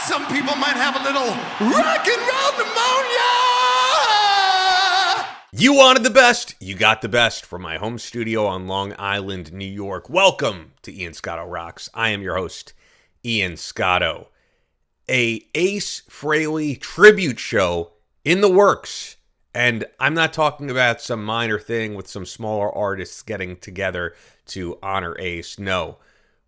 Some people might have a little rock and roll pneumonia. You wanted the best, you got the best from my home studio on Long Island, New York. Welcome to Ian Scotto Rocks. I am your host, Ian Scotto. A Ace Frehley tribute show in the works. And I'm not talking about some minor thing with some smaller artists getting together to honor Ace. No,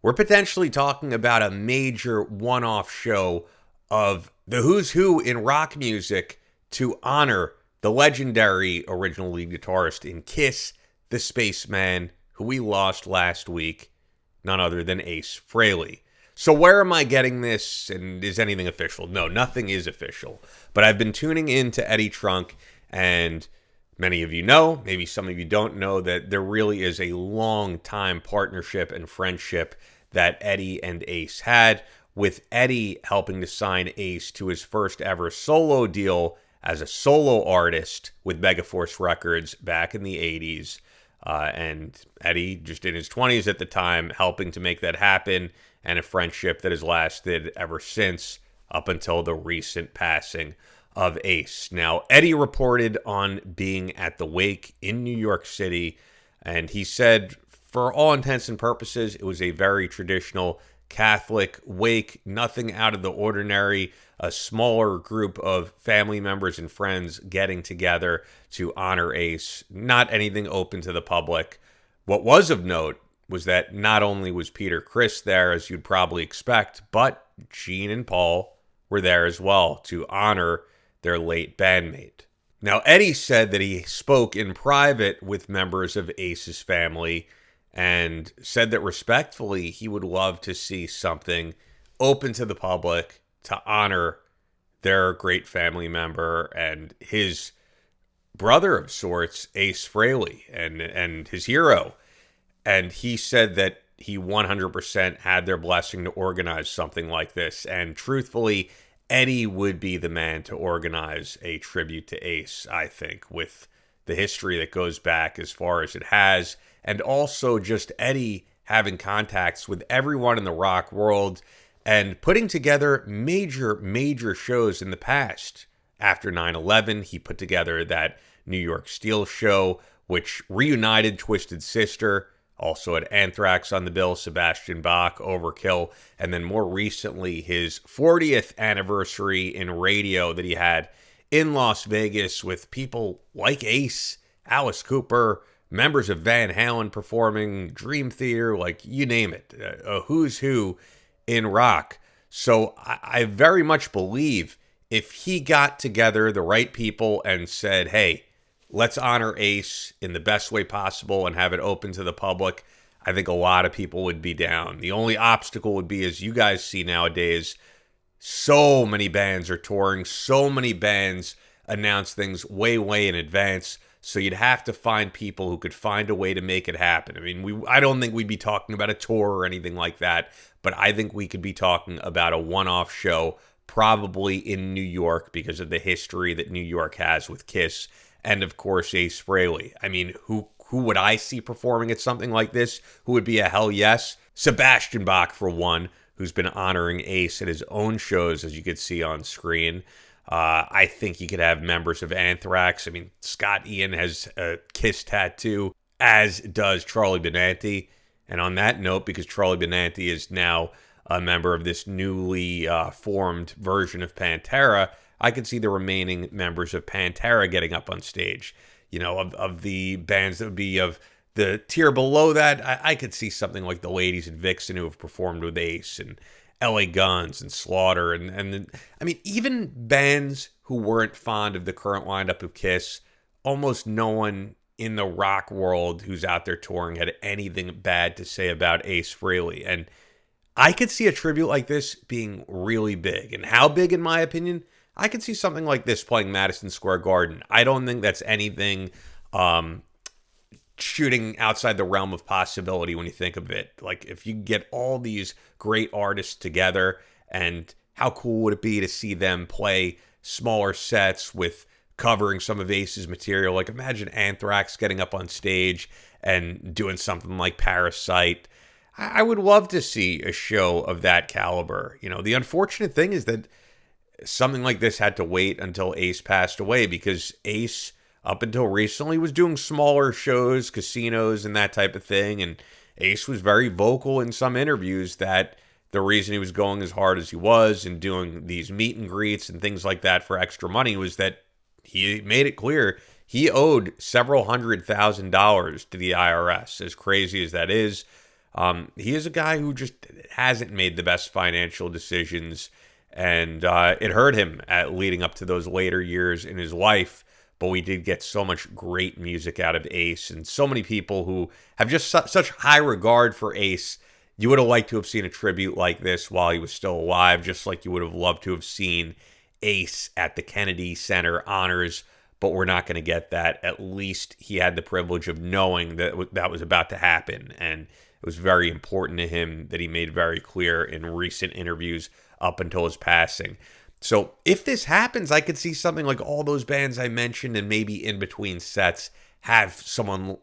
we're potentially talking about a major one-off show of the who's who in rock music to honor the legendary original lead guitarist in Kiss, the Spaceman, who we lost last week, none other than Ace Frehley. So where am I getting this, and is anything official? No, nothing is official. But I've been tuning in to Eddie Trunk, and many of you know, maybe some of you don't know, that there really is a long-time partnership and friendship that Eddie and Ace had, with Eddie helping to sign Ace to his first ever solo deal as a solo artist with Megaforce Records back in the 80s. And Eddie, just in his 20s at the time, helping to make that happen, and a friendship that has lasted ever since, up until the recent passing of Ace. Now, Eddie reported on being at the wake in New York City, and he said, for all intents and purposes, it was a very traditional Catholic wake, nothing out of the ordinary, a smaller group of family members and friends getting together to honor Ace, not anything open to the public. What was of note was that not only was Peter Criss there, as you'd probably expect, but Gene and Paul were there as well to honor their late bandmate. Now, Eddie said that he spoke in private with members of Ace's family and said that respectfully he would love to see something open to the public to honor their great family member and his brother of sorts, Ace Frehley, and his hero. And he said that he 100% had their blessing to organize something like this. And truthfully, Eddie would be the man to organize a tribute to Ace, I think, with the history that goes back as far as it has. And also just Eddie having contacts with everyone in the rock world and putting together major shows in the past. After 9/11, he put together that New York Steel show, which reunited Twisted Sister. Also had Anthrax on the bill, Sebastian Bach, Overkill, and then more recently his 40th anniversary in radio that he had in Las Vegas with people like Ace, Alice Cooper, members of Van Halen performing, Dream Theater, like you name it, a who's who in rock. So I very much believe if he got together the right people and said, hey, let's honor Ace in the best way possible and have it open to the public, I think a lot of people would be down. The only obstacle would be, as you guys see nowadays, so many bands are touring, so many bands announce things way in advance. So you'd have to find people who could find a way to make it happen. I mean, I don't think we'd be talking about a tour or anything like that, but I think we could be talking about a one-off show, probably in New York because of the history that New York has with Kiss, and of course Ace Frehley. I mean, who would I see performing at something like this? Who would be a hell yes? Sebastian Bach, for one, who's been honoring Ace at his own shows, as you could see on screen. I think you could have members of Anthrax. I mean, Scott Ian has a Kiss tattoo, as does Charlie Benanti. And on that note, because Charlie Benanti is now a member of this newly formed version of Pantera, I could see the remaining members of Pantera getting up on stage. You know, of the bands that would be of the tier below that, I could see something like the Ladies and Vixen, who have performed with Ace, and LA Guns and Slaughter, and I mean, even bands who weren't fond of the current lineup of Kiss, almost no one in the rock world who's out there touring had anything bad to say about Ace Frehley. And I could see a tribute like this being really big. And how big, in my opinion? I could see something like this playing Madison Square Garden. I don't think that's anything shooting outside the realm of possibility when you think of it. Like, if you get all these great artists together, and how cool would it be to see them play smaller sets with covering some of Ace's material? Like, imagine Anthrax getting up on stage and doing something like Parasite. I would love to see a show of that caliber. The unfortunate thing is that something like this had to wait until Ace passed away, because Ace, up until recently, was doing smaller shows, casinos, and that type of thing. And Ace was very vocal in some interviews that the reason he was going as hard as he was and doing these meet and greets and things like that for extra money was that he made it clear he owed several $100,000 to the IRS. As crazy as that is, he is a guy who just hasn't made the best financial decisions, and it hurt him leading up to those later years in his life. But we did get so much great music out of Ace, and so many people who have just such high regard for Ace. You would have liked to have seen a tribute like this while he was still alive, just like you would have loved to have seen Ace at the Kennedy Center honors, but we're not going to get that. At least he had the privilege of knowing that that was about to happen, and it was very important to him that he made very clear in recent interviews up until his passing. So if this happens, I could see something like all those bands I mentioned, and maybe in between sets have someone,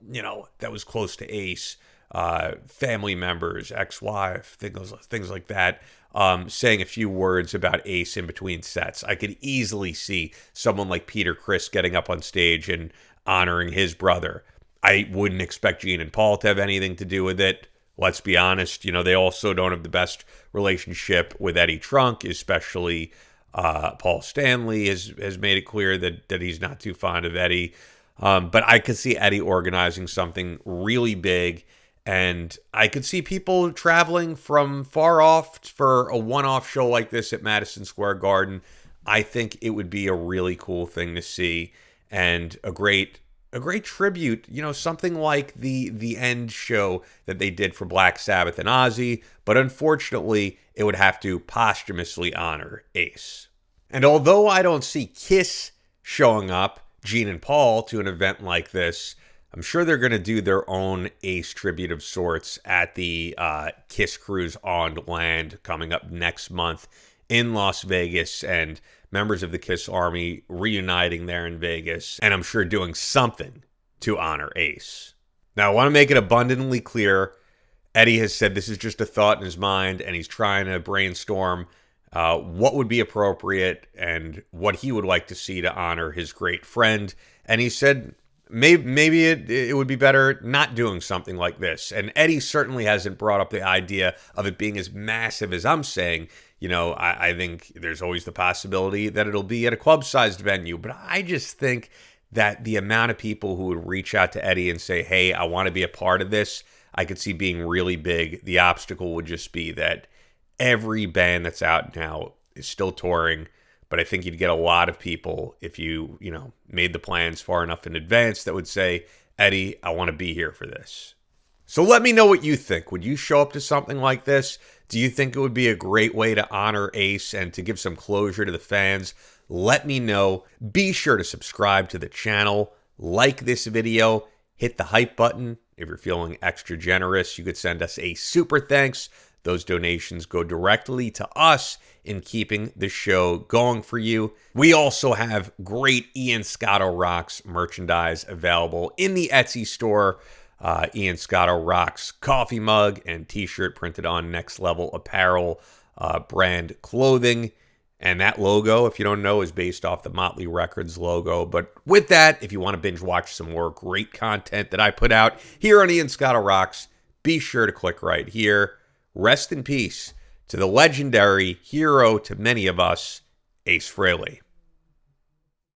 that was close to Ace, family members, ex-wife, things like that, saying a few words about Ace in between sets. I could easily see someone like Peter Criss getting up on stage and honoring his brother. I wouldn't expect Gene and Paul to have anything to do with it. Let's be honest, they also don't have the best relationship with Eddie Trunk, especially Paul Stanley has made it clear that he's not too fond of Eddie. But I could see Eddie organizing something really big, and I could see people traveling from far off for a one-off show like this at Madison Square Garden. I think it would be a really cool thing to see, and a great tribute, something like the end show that they did for Black Sabbath and Ozzy, but unfortunately, it would have to posthumously honor Ace. And although I don't see Kiss showing up, Gene and Paul, to an event like this, I'm sure they're going to do their own Ace tribute of sorts at the Kiss Cruise on Land coming up next month in Las Vegas, and members of the Kiss Army reuniting there in Vegas, and I'm sure doing something to honor Ace. Now, I want to make it abundantly clear, Eddie has said this is just a thought in his mind, and he's trying to brainstorm what would be appropriate and what he would like to see to honor his great friend. And he said maybe it would be better not doing something like this. And Eddie certainly hasn't brought up the idea of it being as massive as I'm saying. I think there's always the possibility that it'll be at a club-sized venue. But I just think that the amount of people who would reach out to Eddie and say, hey, I want to be a part of this, I could see being really big. The obstacle would just be that every band that's out now is still touring. But I think you'd get a lot of people if you made the plans far enough in advance that would say, Eddie, I want to be here for this. So let me know what you think. Would you show up to something like this? Do you think it would be a great way to honor Ace and to give some closure to the fans? Let me know. Be sure to subscribe to the channel, like this video, hit the hype button. If you're feeling extra generous, you could send us a super thanks. Those donations go directly to us in keeping the show going for you. We also have great Ian Scotto Rocks merchandise available in the Etsy store. Ian Scotto Rocks coffee mug and t-shirt printed on Next Level Apparel brand clothing. And that logo, if you don't know, is based off the Motley Records logo. But with that, if you want to binge watch some more great content that I put out here on Ian Scotto Rocks, be sure to click right here. Rest in peace to the legendary hero to many of us, Ace Frehley.